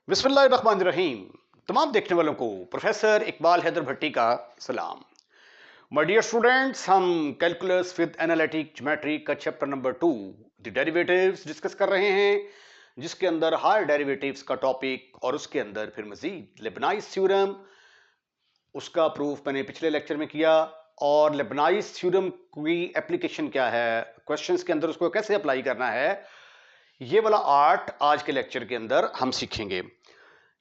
बिस्मिल्लाहिर्रहमानिर्रहीम। तमाम देखने वालों को प्रोफेसर इकबाल हैदर भट्टी का सलाम। माय डियर स्टूडेंट्स, हम कैलकुलस विद एनालिटिक ज्योमेट्री का chapter number 2 the derivatives discuss कर रहे हैं, जिसके अंदर हायर डेरिवेटिव्स का टॉपिक और उसके अंदर फिर मजीद लेबनाइज थ्योरम, उसका प्रूफ मैंने पिछले लेक्चर में किया। और लेबनाइज थ्योरम की एप्लीकेशन क्या है, क्वेश्चंस के अंदर उसको कैसे अप्लाई करना है, ये वाला आर्ट आज के लेक्चर के अंदर हम सीखेंगे।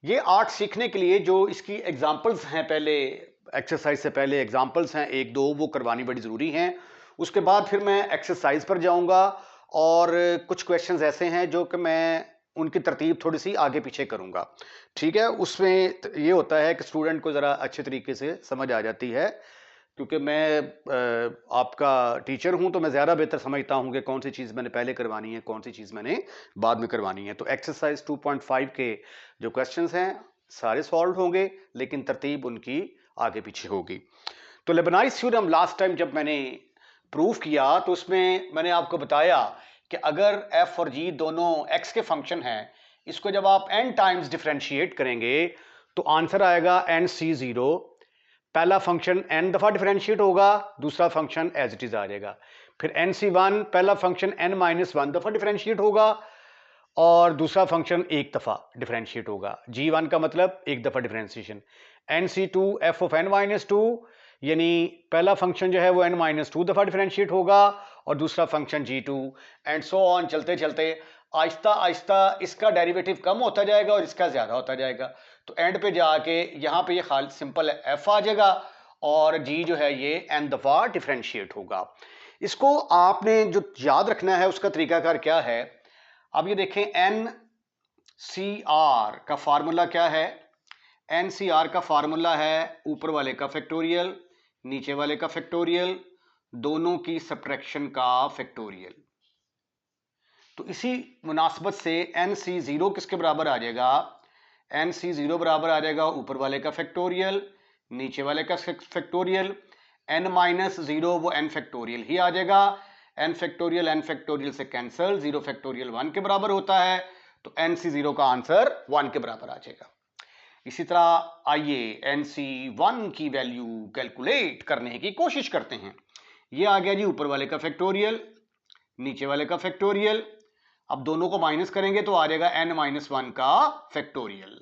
ये आर्ट सीखने के लिए जो इसकी एग्जाम्पल्स हैं, पहले एक्सरसाइज से पहले एग्जाम्पल्स हैं एक दो, वो करवानी बड़ी ज़रूरी हैं। उसके बाद फिर मैं एक्सरसाइज पर जाऊंगा और कुछ क्वेश्चंस ऐसे हैं जो कि मैं उनकी तरतीब थोड़ी सी आगे पीछे करूंगा। ठीक है, उसमें ये होता है कि स्टूडेंट को ज़रा अच्छे तरीके से समझ आ जाती है, क्योंकि मैं आपका टीचर हूं तो मैं ज़्यादा बेहतर समझता हूं कि कौन सी चीज़ मैंने पहले करवानी है, कौन सी चीज़ मैंने बाद में करवानी है। तो एक्सरसाइज 2.5 के जो क्वेश्चंस हैं सारे सॉल्व होंगे, लेकिन तरतीब उनकी आगे पीछे होगी। तो लेबनाइज थ्योरम लास्ट टाइम जब मैंने प्रूफ किया तो उसमें मैंने आपको बताया कि अगर एफ और जी दोनों एक्स के फंक्शन हैं, इसको जब आप एन टाइम्स डिफरेंशिएट करेंगे तो आंसर आएगा एन सी जीरो। पहला फंक्शन n दफा डिफरेंशिएट होगा, दूसरा फंक्शन एज इट इज आ जाएगा। फिर nc1 पहला फंक्शन n-1 दफा डिफरेंशिएट होगा और दूसरा फंक्शन एक दफा डिफरेंशिएट होगा। g1 का मतलब एक दफा differentiation. nc2 f of n-2 यानी पहला फंक्शन जो है वो n-2 दफा डिफरेंशिएट होगा और दूसरा function g2 and so on, चलते चलते आहिस्ता आहिस्ता इसका डेरिवेटिव कम होता जाएगा और इसका ज्यादा होता जाएगा। तो एंड पे जाके यहाँ पे ये खाली सिंपल एफ आ जाएगा और जी जो है ये एन दफा डिफरेंशिएट होगा। इसको आपने जो याद रखना है उसका तरीकाकार क्या है, अब ये देखें एन सी आर का फार्मूला क्या है। एन सी आर का फार्मूला है ऊपर वाले का फैक्टोरियल, नीचे वाले का फैक्टोरियल, दोनों की सब्ट्रैक्शन का फैक्टोरियल। तो इसी मुनासबत से एन सी जीरो किसके बराबर आ जाएगा, एन सी जीरो बराबर आ जाएगा ऊपर वाले का फैक्टोरियल, नीचे वाले का फैक्टोरियल। एन माइनस जीरो वो एन फैक्टोरियल ही आ जाएगा। एन फैक्टोरियल से कैंसल, जीरो फैक्टोरियल 1 के बराबर होता है, तो एन सी जीरो का आंसर 1 के बराबर आ जाएगा। इसी तरह आइए एन सी 1 की वैल्यू कैलकुलेट करने की कोशिश करते हैं। ये आ गया जी ऊपर वाले का फैक्टोरियल, नीचे वाले का फैक्टोरियल। अब दोनों को माइनस करेंगे तो आ जाएगा n-1 का फैक्टोरियल।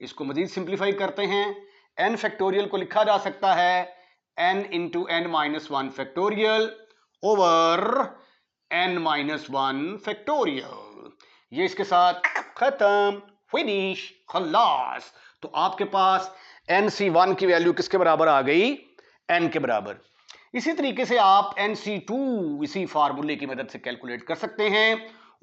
इसको मजीद सिंप्लीफाई करते हैं, n फैक्टोरियल को लिखा जा सकता है n into n-1 factorial over n-1 factorial. ये इसके साथ खत्म, फिनिश, खल्लास। तो आपके पास nc1 की वैल्यू किसके बराबर आ गई, n के बराबर। इसी तरीके से आप nc2 इसी फार्मूले की मदद से कैलकुलेट कर सकते हैं।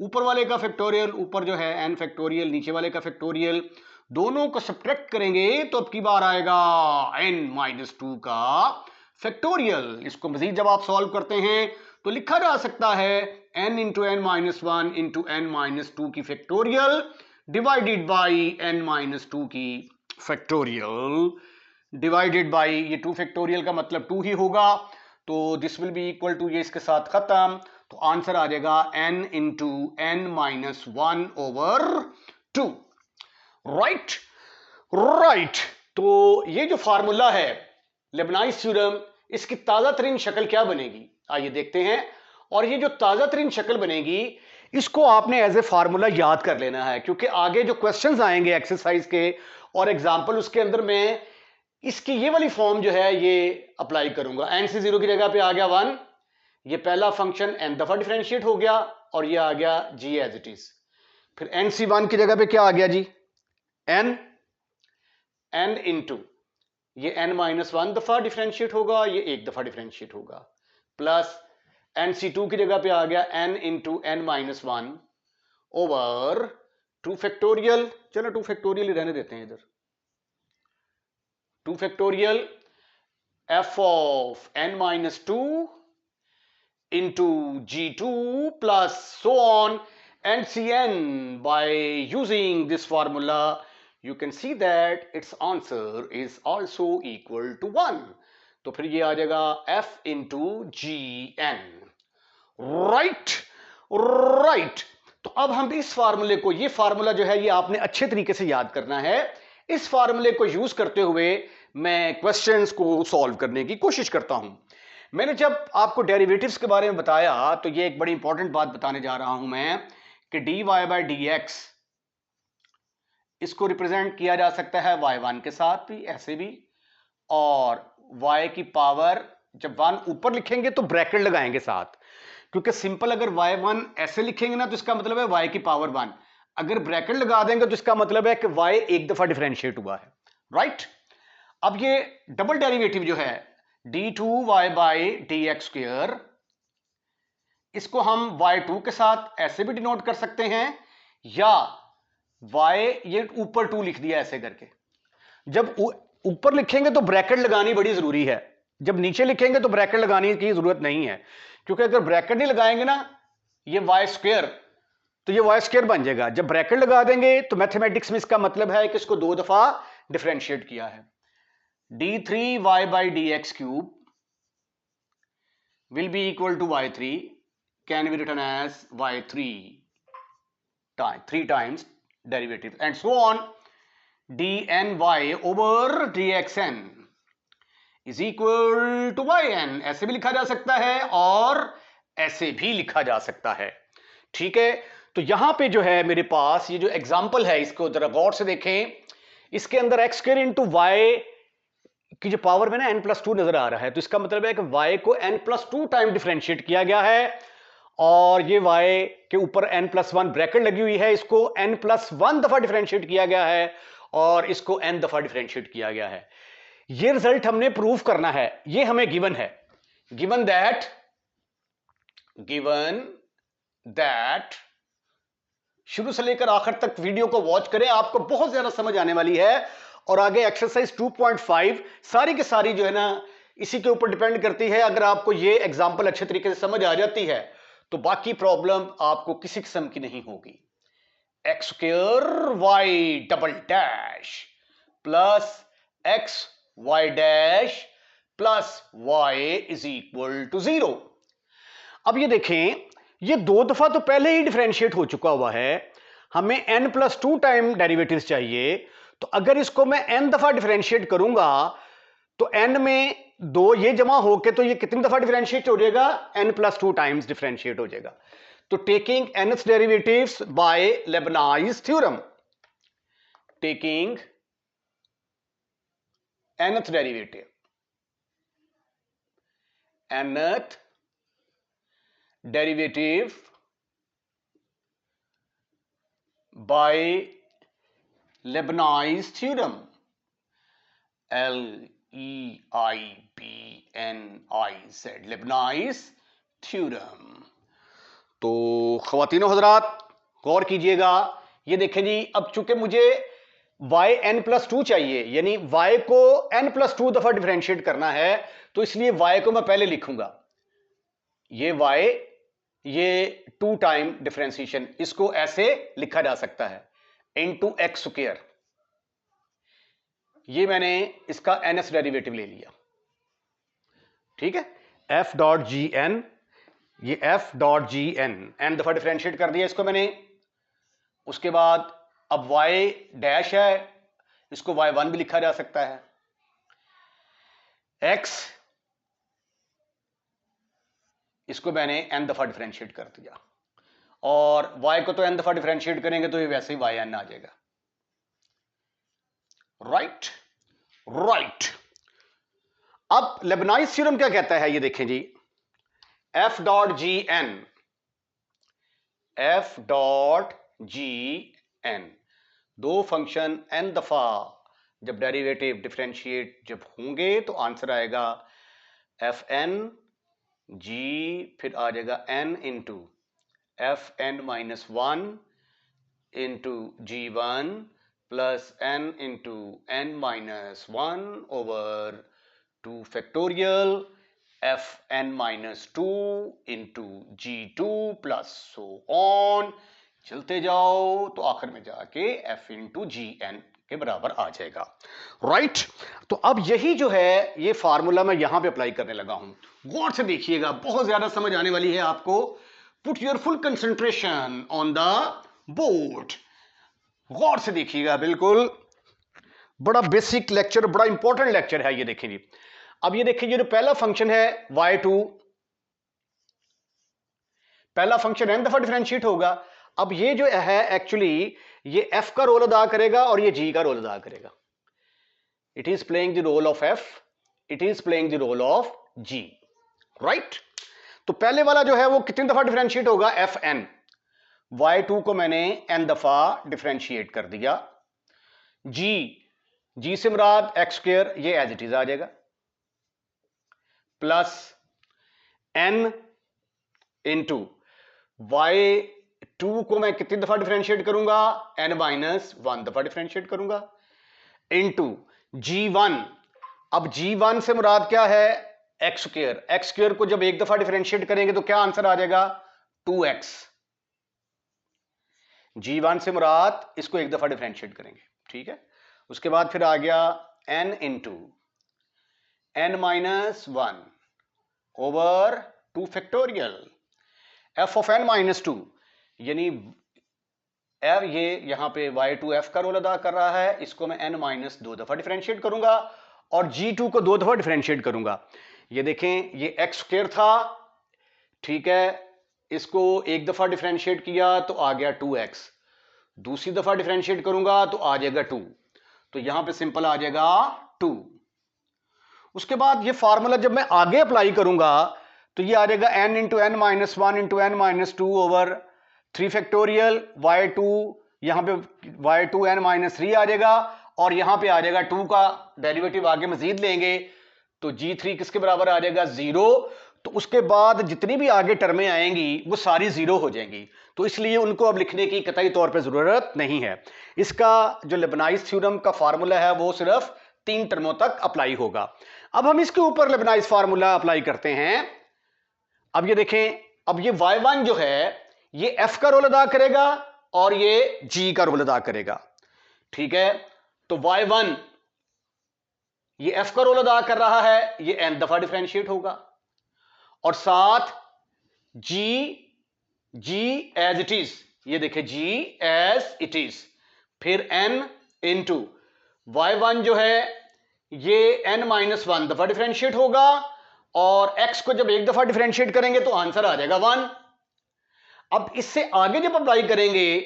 ऊपर वाले का फैक्टोरियल, ऊपर जो है n फैक्टोरियल, नीचे वाले का फैक्टोरियल, दोनों को सब्ट्रैक्ट करेंगे तो अब की बार आएगा n-2 का फैक्टोरियल। इसको मजीद जब आप सॉल्व करते हैं तो लिखा जा सकता है n into n-1 into n-2 की फैक्टोरियल डिवाइडेड बाई n-2 की फैक्टोरियल डिवाइडेड बाई, ये 2 फैक्टोरियल का मतलब 2 ही होगा, तो this will be equal to, ये इसके साथ खत्म, तो आंसर आ जाएगा n into n-1 over 2। Right right. तो ये जो फार्मूला है लेबनाइज थ्योरम, इसकी ताजा तरीन शक्ल क्या बनेगी आइए देखते हैं। और ये जो ताजा तरीन शक्ल बनेगी इसको आपने एज ए फार्मूला याद कर लेना है, क्योंकि आगे जो क्वेश्चंस आएंगे एक्सरसाइज के और एग्जाम्पल, उसके अंदर मैं इसकी ये वाली फॉर्म जो है ये अप्लाई करूंगा। एन सी जीरो की जगह पे आ गया 1, ये पहला फंक्शन n दफा डिफरेंशिएट हो गया और ये आ गया g एज इट इज। फिर एन सी 1 की जगह पे क्या आ गया जी, n इंटू ये n-1 दफा डिफरेंशिएट होगा, ये एक दफा डिफरेंशिएट होगा, प्लस एन सी 2 की जगह पे आ गया n into n-1 over 2 factorial. चलो 2 फैक्टोरियल ही रहने देते हैं इधर, 2 factorial f of n-2 into g2 plus so on and cn. By using this formula you can see that its answer is also equal to 1. तो फिर ये आ जाएगा f into gn. Right right. तो अब हम इस फार्मूले को, ये फार्मूला जो है ये आपने अच्छे तरीके से याद करना है। इस फार्मूले को यूज करते हुए मैं क्वेश्चंस को सॉल्व करने की कोशिश करता हूं। मैंने जब आपको डेरिवेटिव्स के बारे में बताया तो ये एक बड़ी इंपॉर्टेंट बात बताने जा रहा हूं मैं कि dy बाई dx इसको रिप्रेजेंट किया जा सकता है y1 के साथ भी, ऐसे भी, और y की पावर जब 1 ऊपर लिखेंगे तो ब्रैकेट लगाएंगे साथ, क्योंकि सिंपल अगर y1 ऐसे लिखेंगे ना तो इसका मतलब है y की पावर 1, अगर ब्रैकेट लगा देंगे तो इसका मतलब है कि y एक दफा डिफरेंशिएट हुआ है, राइट। अब ये डबल डेरिवेटिव जो है d2y बाई dx स्क्वायर, इसको हम y2 के साथ ऐसे भी डिनोट कर सकते हैं, या y ये ऊपर 2 लिख दिया ऐसे करके। जब ऊपर लिखेंगे तो ब्रैकेट लगानी बड़ी जरूरी है, जब नीचे लिखेंगे तो ब्रैकेट लगाने की जरूरत नहीं है, क्योंकि अगर ब्रैकेट नहीं लगाएंगे ना ये y स्क्वायर, तो ये y स्क्वायर बन जाएगा। जब ब्रैकेट लगा देंगे तो मैथमेटिक्स में इसका मतलब है कि इसको 2 दफा डिफरेंशिएट किया है। d3y by dx cube will be equal to y3 can be written as y3 3 times derivative and so on, dny over dxn is equal to yn। ऐसे भी लिखा जा सकता है और ऐसे भी लिखा जा सकता है, ठीक है। तो यहां पे जो है मेरे पास ये जो एग्जांपल है इसको जरा गौर से देखें। इसके अंदर x स्क्वायर इंटू वाई की जो पावर में ना n+2 नजर आ रहा है, तो इसका मतलब है कि y को n+2 टाइम डिफरेंशिएट किया गया है, और ये y के ऊपर n+1 ब्रैकेट लगी हुई है, इसको n+1 दफा डिफरेंशिएट किया गया है और इसको n दफा डिफरेंशिएट किया गया है। ये रिजल्ट हमने प्रूव करना है, ये हमें गिवन है, गिवन दैट शुरू से लेकर आखिर तक वीडियो को वॉच करें, आपको बहुत ज्यादा समझ आने वाली है। और आगे एक्सरसाइज 2.5 सारी की सारी जो है ना इसी के ऊपर डिपेंड करती है। अगर आपको ये एग्जांपल अच्छे तरीके से समझ आ जाती है तो बाकी प्रॉब्लम आपको किसी किस्म की नहीं होगी। X square y double dash plus x y dash plus y is equal to 0। अब ये देखें, ये 2 दफा तो पहले ही डिफरेंशिएट हो चुका हुआ है, हमें n+2 टाइम डेरिवेटिव्स चाहिए। तो अगर इसको मैं n दफा डिफरेंशिएट करूंगा तो n में 2 ये जमा होके तो ये कितनी दफा डिफरेंशिएट हो जाएगा, n+2 टाइम्स डिफरेंशिएट हो जाएगा। तो taking nth derivatives by Leibniz theorem, taking nth derivative by Leibniz theorem, L-E-I-B-N-I-Z, Leibniz theorem। तो ख्वातीनो हजरात गौर कीजिएगा, ये देखें जी, अब चूंकि मुझे yn+2 चाहिए, यानी y को n+2 दफा डिफरेंशिएट करना है, तो इसलिए y को मैं पहले लिखूंगा, ये y, ये 2 टाइम डिफरेंशिएशन, इसको ऐसे लिखा जा सकता है इनटू एक्स स्क्वायर। ये मैंने इसका nth डेरिवेटिव ले लिया, ठीक है, f डॉट जी एन, ये f dot g n, n दफा डिफरेंशिएट कर दिया इसको मैंने। उसके बाद अब y डैश है, इसको y1 भी लिखा जा सकता है, x इसको मैंने n दफा डिफरेंशिएट कर दिया, और y को तो n दफा डिफरेंशिएट करेंगे तो ये वैसे ही yn आ जाएगा, राइट। अब लेबनाइज थ्योरम क्या कहता है, ये देखें जी, f dot g n, 2 function n दफा जब डेरिवेटिव डिफरेंशिएट जब होंगे तो आंसर आएगा fn g, फिर आ जाएगा n into fn-1 into g1 plus n into n-1 over 2 factorial fn-2 into g2 plus so on, चलते जाओ तो आखिर में जाके f इंटू gn के बराबर आ जाएगा, राइट। तो अब यही जो है ये फार्मूला मैं यहां पे अप्लाई करने लगा हूं, गौर से देखिएगा, बहुत ज्यादा समझ आने वाली है आपको। Put your full concentration on the board. गौर से देखिएगा, बिल्कुल बड़ा बेसिक लेक्चर, बड़ा इंपॉर्टेंट लेक्चर है ये। देखिए अब ये देखिए, ये जो पहला फंक्शन है y2, पहला फंक्शन n दफा डिफरेंशिएट होगा। अब ये जो है एक्चुअली ये f का रोल अदा करेगा और ये g का रोल अदा करेगा। It is playing the role of f, it is playing the role of g, right. तो पहले वाला जो है वो कितनी दफा डिफरेंशिएट होगा, fn। y2 को मैंने n दफा डिफरेंशिएट कर दिया। g से मुराद x स्क्वायर, ये एज इट इज आ जाएगा, प्लस n इंटू y2 को मैं कितनी दफा डिफरेंशिएट करूंगा, n माइनस 1 दफा डिफरेंशिएट करूंगा, इंटू g1। अब g1 से मुराद क्या है, x स्क्वायर। x स्क्वायर को जब एक दफा डिफरेंशिएट करेंगे तो क्या आंसर आ जाएगा, 2x। g1 से मुराद इसको एक दफा डिफरेंशिएट करेंगे, ठीक है। उसके बाद फिर आ गया n into n minus 1 over 2 factorial f of n minus 2, यानी ये यहां पे y2 f का रोल अदा कर रहा है, इसको मैं n माइनस 2 दफा डिफरेंशिएट करूंगा और g2 को 2 दफा डिफरेंशिएट करूंगा। ये देखें, ये x स्क्वायर था, ठीक है, इसको एक दफा डिफरेंशिएट किया तो आ गया 2x, दूसरी दफा डिफरेंशिएट करूंगा तो आ जाएगा 2, तो यहां पे सिंपल आ जाएगा 2। उसके बाद ये फार्मूला जब मैं आगे अप्लाई करूंगा तो ये आ जाएगा n into n minus 1 into n minus 2 over 3 factorial y2, यहां पे y2 n माइनस 3 आ जाएगा और यहां पे आ जाएगा 2 का डेरिवेटिव आगे मजीद लेंगे तो g3 किसके बराबर आ जाएगा, 0। तो उसके बाद जितनी भी आगे टर्में आएंगी वो सारी 0 हो जाएंगी, तो इसलिए उनको अब लिखने की कतई तौर पे जरूरत नहीं है। इसका जो लेबनाइज थ्योरम का फार्मूला है वो सिर्फ 3 टर्मों तक अप्लाई होगा। अब हम इसके ऊपर लेबनाइज फार्मूला अप्लाई करते हैं। अब ये देखें, अब ये y1 जो है ये f का रोल अदा करेगा और ये g का रोल अदा करेगा, ठीक है। तो y1 ये f का रोल अदा कर रहा है, ये n दफा डिफरेंशिएट होगा और साथ g एज इट इज, ये देखें g एज इट इज, फिर n इंटू y1 जो है ये n माइनस 1 दफा डिफरेंशिएट होगा और x को जब एक दफा डिफरेंशिएट करेंगे तो आंसर आ जाएगा 1। अब इससे आगे जब अप्लाई करेंगे,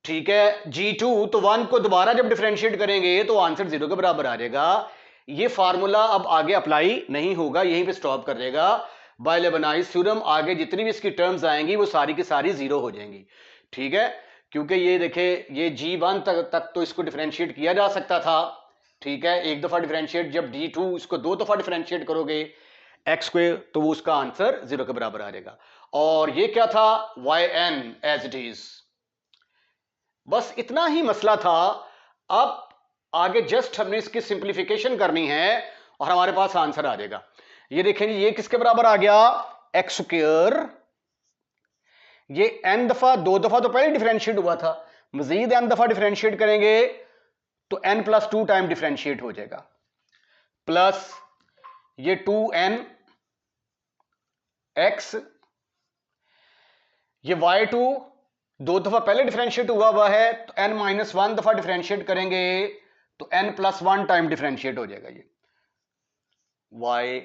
ठीक है, g2, तो 1 को दोबारा जब डिफरेंशिएट करेंगे तो आंसर 0 के बराबर आ जाएगा। ये फार्मूला अब आगे अप्लाई नहीं होगा, यहीं पे स्टॉप कर देगा। बाय लेबनाइज थ्योरम आगे जितनी भी इसकी टर्म्स आएंगी वो सारी की सारी 0 हो जाएंगी, ठीक है, क्योंकि ये देखे ये g1 तक तो इसको डिफरेंशिएट किया जा सकता था, ठीक है, एक दफा डिफरेंशिएट, जब d2 इसको 2 दफा डिफरेंशिएट करोगे x स्क्वायर तो वो उसका आंसर 0 के बराबर आ जाएगा। और ये क्या था, yn एज इट इज। बस इतना ही मसला था। अब आगे जस्ट हमने इसकी सिंप्लीफिकेशन करनी है और हमारे पास आंसर आ जाएगा। ये देखेंगे, ये किसके बराबर आ गया, x स्क्वायर, ये n दफा, 2 दफा तो पहले डिफरेंशिएट हुआ था, मजीद n दफा डिफरेंशिएट करेंगे तो n प्लस 2 टाइम डिफरेंशिएट हो जाएगा, प्लस ये 2n x, ये y2 2 दफा पहले डिफरेंशिएट हुआ है तो n माइनस 1 दफा डिफरेंशिएट करेंगे तो n प्लस 1 टाइम डिफरेंशिएट हो जाएगा, ये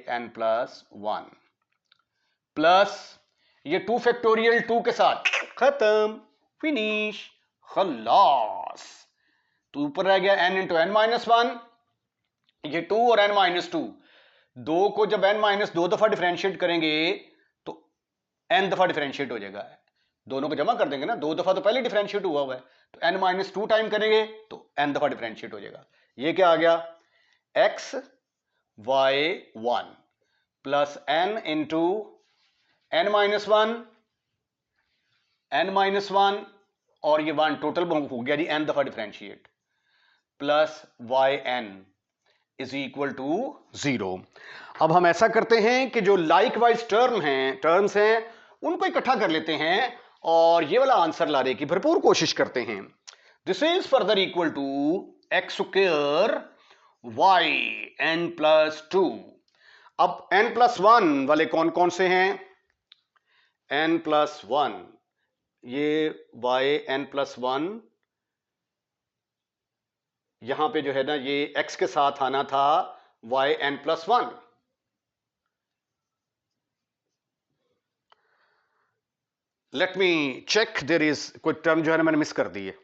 yn प्लस 1, प्लस ये 2 फैक्टोरियल 2 के साथ खत्म, फिनिश, खलास। तो ऊपर रह गया n इंटू एन माइनस 1, ये 2 और n माइनस 2, 2 को जब n माइनस 2 दफा डिफरेंशिएट करेंगे तो n दफा डिफरेंशिएट हो जाएगा, दोनों को जमा कर देंगे ना, 2 दफा तो पहले डिफरेंशिएट हुआ है तो n माइनस 2 टाइम करेंगे तो n दफा डिफरेंशिएट हो जाएगा। ये क्या आ गया, x y1 plus n into n minus 1 और ये 1 टोटल हो गया जी n दफा differentiate, plus yn is equal to 0। अब हम ऐसा करते हैं कि जो लाइक वाइज टर्म्स हैं उनको इकट्ठा कर लेते हैं और ये वाला आंसर लाने की भरपूर कोशिश करते हैं। This is further equal to x square y n plus 2। अब n प्लस 1 वाले कौन कौन से हैं, n प्लस वन, ये y n प्लस वन, यहां पे जो है ना ये x के साथ आना था y n plus one. Let me check, there is कोई टर्म जो है ना मैंने मिस कर दी है।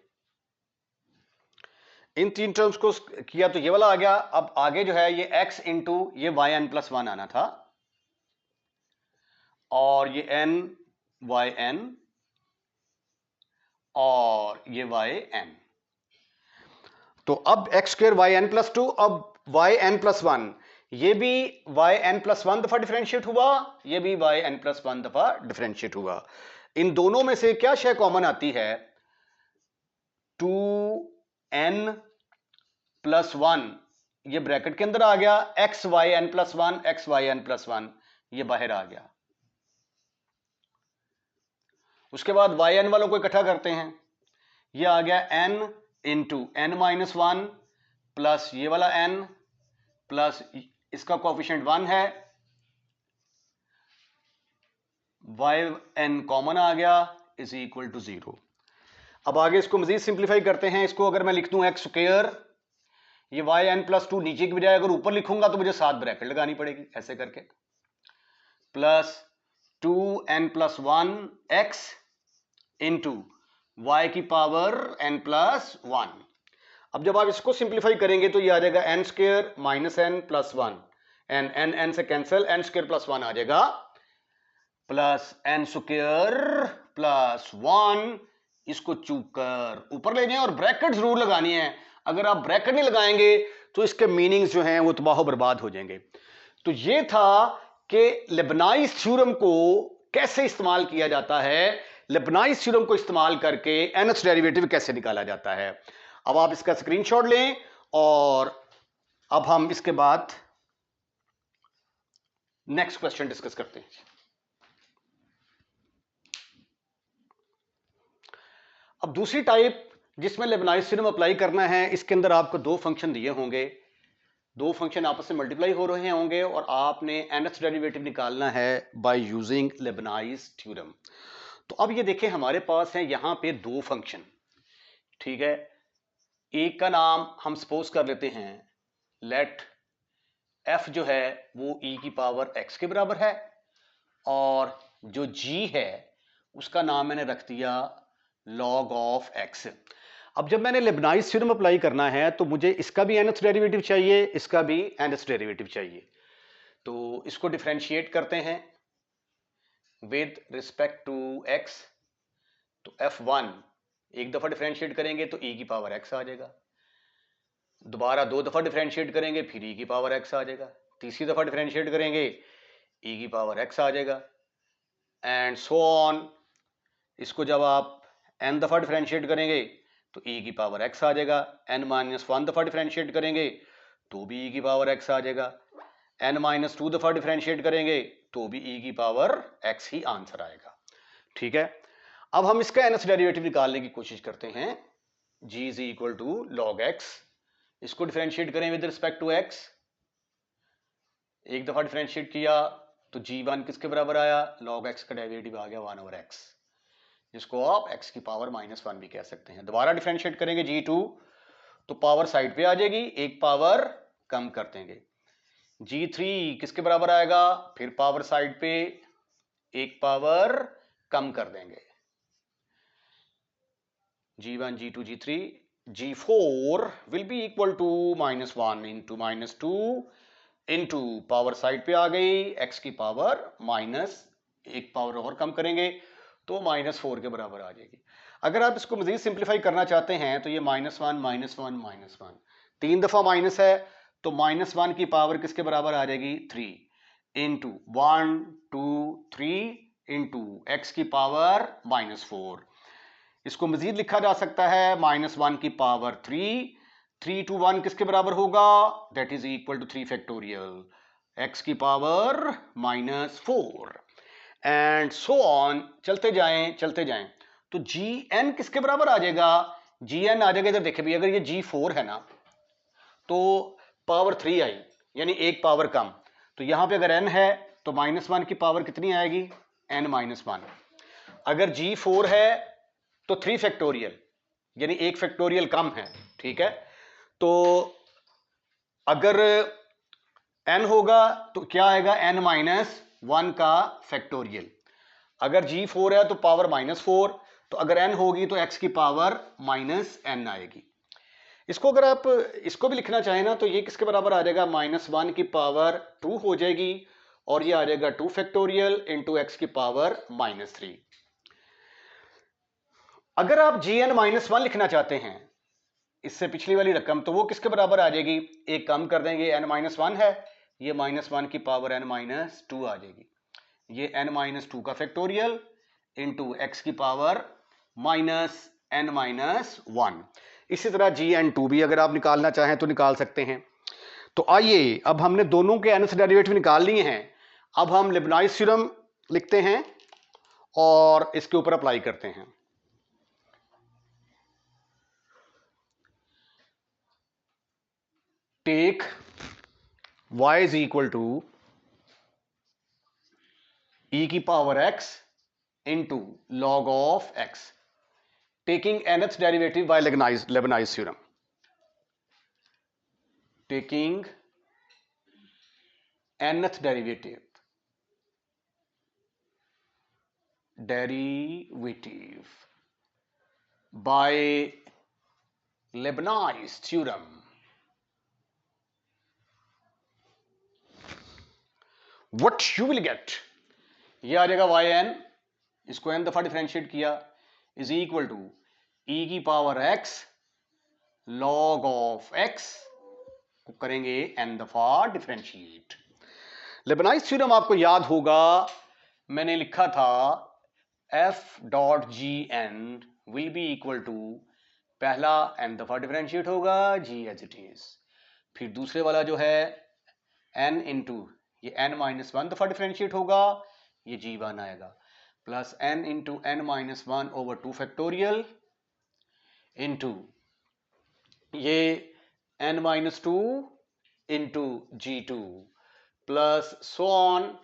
इन तीन टर्म्स को किया तो ये वाला आ गया। अब आगे जो है ये x इंटू ये y n प्लस वन आना था, और ये n y n और ये y n। तो अब x square y n plus two, अब वाई एन प्लस वन, ये भी वाई एन प्लस वन दफा डिफरेंशिएट हुआ, ये भी वाई एन प्लस वन दफा डिफरेंशिएट हुआ। इन दोनों में से क्या शय कॉमन आती है? 2n प्लस वन, ये ब्रैकेट के अंदर आ गया, x y n plus one, x y n plus one, ये बाहर आ गया। उसके बाद वाई एन वालों को इकट्ठा करते हैं, ये आ गया n into n minus one plus ये वाला n प्लस इसका कोएफिशिएंट वन है, वाई एन कॉमन आ गया, इज इक्वल टू जीरो। अब आगे इसको मजीद सिंप्लीफाई करते हैं। इसको अगर मैं लिख दूं एक्स स्क्वायर, ये वाई एन प्लस टू नीचे की बजाय अगर ऊपर लिखूंगा तो मुझे साथ ब्रैकेट लगानी पड़ेगी ऐसे करके, plus 2n plus one x into y की पावर n प्लस वन। अब जब आप इसको सिंप्लीफाई करेंगे तो ये आ जाएगा n square minus n plus one, n n n से cancel, n square plus one आ जाएगा, plus n square plus one. इसको चूक कर ऊपर ले जाएं और ब्रैकेट जरूर लगानी है। अगर आप ब्रैकेट नहीं लगाएंगे तो इसके मीनिंग्स जो हैं वो तबाह बर्बाद हो जाएंगे। तो ये था कि लेबनाइज थ्योरम को कैसे इस्तेमाल किया जाता है, लेबनाइज थ्योरम को इस्तेमाल करके nth डेरिवेटिव कैसे निकाला जाता है। अब आप इसका स्क्रीनशॉट लें और अब हम इसके बाद नेक्स्ट क्वेश्चन डिस्कस करते हैं। अब दूसरी टाइप जिसमें लेबनाइज थ्योरम अप्लाई करना है, इसके अंदर आपको दो फंक्शन दिए होंगे, दो फंक्शन आपस में मल्टीप्लाई हो रहे होंगे और आपने nth डेरिवेटिव निकालना है बाय यूजिंग लेबनाइज थ्योरम। तो अब ये देखें हमारे पास है यहां पे दो फंक्शन, ठीक है। एक का नाम हम सपोज कर लेते हैं, लेट f जो है वो e की पावर x के बराबर है, और जो g है उसका नाम मैंने रख दिया log ऑफ x। अब जब मैंने लेबनाइज थ्योरम अप्लाई करना है तो मुझे इसका भी nth डेरिवेटिव चाहिए, इसका भी nth डेरिवेटिव चाहिए। तो इसको डिफरेंशिएट करते हैं विद रिस्पेक्ट टू x। तो f1 एक दफा डिफरेंशिएट करेंगे तो e की पावर x आ जाएगा, दोबारा दो दफा डिफरेंशिएट करेंगे फिर e की पावर x आ जाएगा, तीसरी दफा डिफरेंशिएट करेंगे e की पावर x आ जाएगा, एंड सो ऑन। इसको जब आप n दफा डिफरेंशिएट करेंगे तो e की पावर x आ जाएगा, n माइनस वन दफा डिफरेंशिएट करेंगे तो भी e की पावर x आ जाएगा, n माइनस टू दफा डिफरेंशिएट करेंगे तो भी e की पावर x ही आंसर आएगा, ठीक है। अब हम इसका nth डेरिवेटिव निकालने की कोशिश करते हैं। g is equal to log x, इसको डिफरेंशिएट करें विद रिस्पेक्ट टू x, एक दफा डिफरेंशिएट किया तो g1 किसके बराबर आया, लॉग x का डेरिवेटिव आ गया 1 ओवर x, जिसको आप x की पावर माइनस वन भी कह सकते हैं। दोबारा डिफरेंशिएट करेंगे g2 तो पावर साइड पे आ जाएगी, एक पावर कम कर देंगे, g3 किसके बराबर आएगा, फिर पावर साइड पे एक पावर कम कर देंगे, g1 g2 g3, g4 will be equal to minus one into minus two into power side पे आ गई x की पावर माइनस, एक पावर और कम करेंगे तो माइनस फोर के बराबर आ जाएगी। अगर आप इसको मजीद सिंप्लीफाई करना चाहते हैं तो ये minus one minus one minus one, तीन दफा माइनस है तो माइनस वन की पावर किसके बराबर आ जाएगी, three into one two three into x की पावर माइनस फोर। इसको मजीद लिखा जा सकता है माइनस वन की power three, three two one किसके बराबर होगा, that is equal to three factorial, x की power minus four, and so on. चलते जाएं तो जी एन किसके बराबर आ जाएगा, जी एन आ जाएगा, इधर देखे भी अगर ये जी फोर है ना तो पावर थ्री आई यानी एक पावर कम, तो यहां पे अगर एन है तो माइनस वन की पावर कितनी आएगी, n माइनस वन। अगर g 4 है तो 3 फैक्टोरियल, यानी एक फैक्टोरियल कम है, ठीक है। तो अगर n होगा तो क्या आएगा, n माइनस वन का फैक्टोरियल। अगर g 4 है तो पावर -4, तो अगर n होगी तो x की पावर -n आएगी। इसको अगर आप इसको भी लिखना चाहें ना तो ये किसके बराबर आ जाएगा, -1 की पावर 2 हो जाएगी, और ये आ जाएगा 2 फैक्टोरियल इंटू एक्स की पावर -3। अगर आप gn-1 लिखना चाहते हैं, इससे पिछली वाली रकम, तो वो किसके बराबर आ जाएगी, एक कम कर देंगे, n-1 है, ये -1 की पावर n-2 आ जाएगी, ये n-2 का फैक्टोरियल इंटू एक्स की पावर -n-1। इसी तरह gn2 भी अगर आप निकालना चाहें तो निकाल सकते हैं। तो आइए, अब हमने दोनों के nth डेरिवेटिव निकाल लिए हैं, अब हम लेबनाइज थ्योरम लिखते हैं और इसके ऊपर अप्लाई करते हैं। Take y is equal to e की power x into log of x, taking nth derivative by Leibniz theorem. Taking nth derivative by Leibniz theorem. What you will get, ये आ जाएगा yn, इसको n दफा differentiate किया, is equal to e की power x log of x को करेंगे n दफा डिफरेंशिएट। लेबनाइज थ्योरम आपको याद होगा, मैंने लिखा था f.gn will be equal to, पहला n दफा डिफरेंशिएट होगा g एज इट इज, फिर दूसरे वाला जो है n इंटू ये n-1 दफा डिफरेंशिएट होगा, ये g1 आएगा, plus n into n-1 over 2 factorial into ये n-2 into g2 plus so on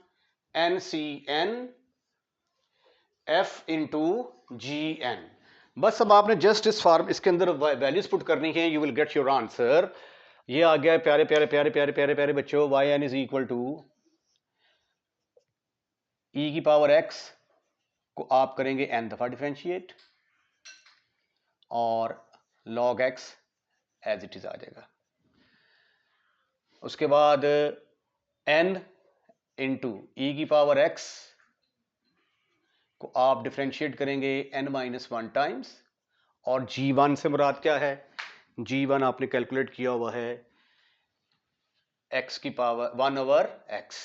ncn f into gn। बस अब आपने जस्ट इस फॉर्म, इसके अंदर वैल्यूज पुट करनी है, you will get your answer. ये आ गया प्यारे प्यारे प्यारे प्यारे प्यारे प्यारे बच्चों, yn is equal to e की पावर x को आप करेंगे n दफा डिफरेंशिएट और log x as it is आ जाएगा। उसके बाद n इंटू e की पावर x को आप डिफरेंशिएट करेंगे n-1 टाइम्स, और g1 से मुराद क्या है, g1 आपने कैलकुलेट किया हुआ है x की power 1 over x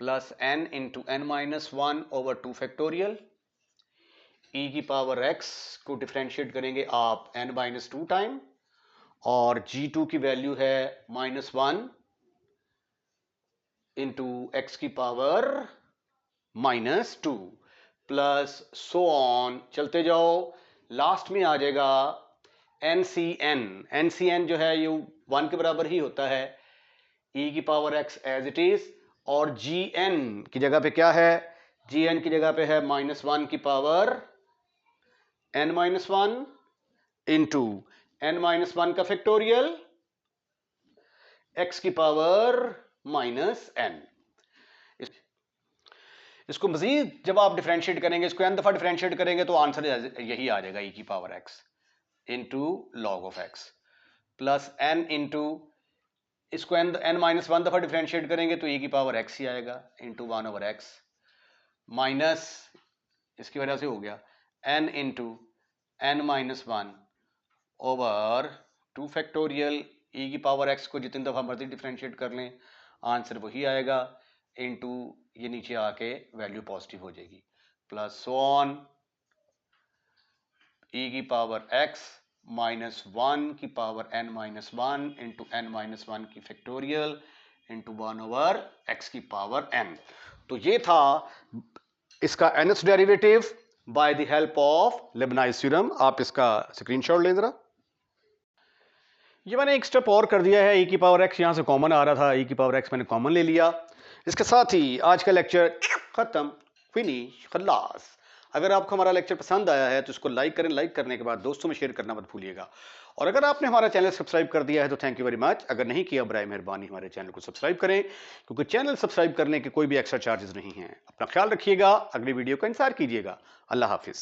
plus n into n-1 over 2 factorial, e की पावर x को डिफरेंशिएट करेंगे आप n-2 टाइम, और g2 की वैल्यू है -1 इंटू x की पावर -2 प्लस सो ऑन, चलते जाओ, लास्ट में आ जाएगा ncn जो है ये 1 के बराबर ही होता है, e की power x as it is, और gn की जगह पे क्या है, gn की जगह पे है -1 की पावर n-1 इंटू n-1 का फैक्टोरियल x की पावर -n। इसको मजीद जब आप डिफरेंशिएट करेंगे, इसको n दफा डिफरेंशिएट करेंगे तो आंसर यही आ जाएगा, e की power x into log of x plus n into, इसको n-1 दफा डिफरेंशिएट करेंगे तो e की पावर x ही आएगा इंटू 1 ओवर x, माइनस इसकी वजह से हो गया n into n-1 over 2 factorial, e की पावर x को जितनी दफा मर्जी डिफरेंशिएट कर लें आंसर वही आएगा, इंटू ये नीचे आके वैल्यू पॉजिटिव हो जाएगी, प्लस सो ऑन e की पावर x -1 की पावर n-1 इंटू n-1 की फैक्टोरियल इंटू 1 ओवर x की पावर n। तो ये था इसका nth derivative by the help of लेबनाइज theorem. आप इसका स्क्रीनशॉट लें जरा। ये मैंने एक स्टेप और कर दिया है, e की पावर x यहाँ से कॉमन आ रहा था, e की पावर x मैंने कॉमन ले लिया। इसके साथ ही आज का लेक्चर खत्म, फिनिश, खल्लास। अगर आपको हमारा लेक्चर पसंद आया है तो इसको लाइक करें, लाइक करने के बाद दोस्तों में शेयर करना मत भूलिएगा। और अगर आपने हमारा चैनल सब्सक्राइब कर दिया है तो थैंक यू वेरी मच। अगर नहीं किया, बराए मेहरबानी हमारे चैनल को सब्सक्राइब करें, क्योंकि चैनल सब्सक्राइब करने के कोई भी एक्स्ट्रा चार्जेस नहीं हैं। अपना ख्याल रखिएगा, अगली वीडियो का इंतजार कीजिएगा। अल्लाह हाफिज।